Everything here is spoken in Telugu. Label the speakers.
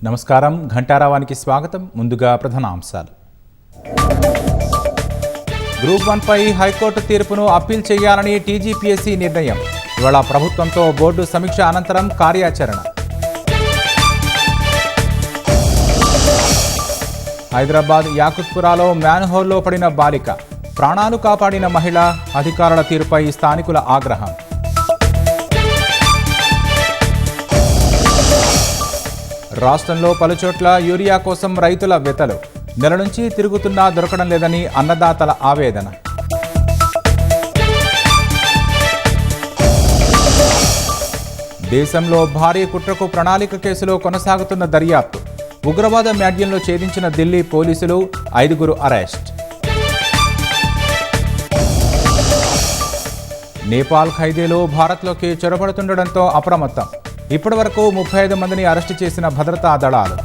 Speaker 1: నమస్కారం ఘంటారావానికి స్వాగతం. ముందుగా ప్రధానాంశాలు. గ్రూప్ 1 పై హైకోర్టు తీర్పును అప్పీల్ చేయాలని టీజీపీఎస్సీ నిర్ణయం. ఇవాళ ప్రభుత్వంతో బోర్డు సమీక్ష అనంతరం కార్యాచరణ. హైదరాబాద్ యాకుత్పురాలో మ్యాన్హోల్లో పడిన బాలిక, ప్రాణాలు కాపాడిన మహిళ, అధికారుల తీరుపై స్థానికుల ఆగ్రహం. రాష్ట్రంలో పలుచోట్ల యూరియా కోసం రైతుల వెతలు. నెల నుంచి తిరుగుతున్నా దొరకడం లేదని అన్నదాతల ఆవేదన. దేశంలో భారీ కుట్రకు ప్రణాళిక కేసులో కొనసాగుతున్న దర్యాప్తు. ఉగ్రవాద మ్యాడ్యంలో ఛేదించిన ఢిల్లీ పోలీసులు, 5గురు అరెస్ట్. నేపాల్ ఖైదీలు భారత్లోకి చొరబడుతుండటంతో అప్రమత్తం. ఇప్పటివరకు 35 మందిని అరెస్టు చేసిన భద్రతా దళాలు.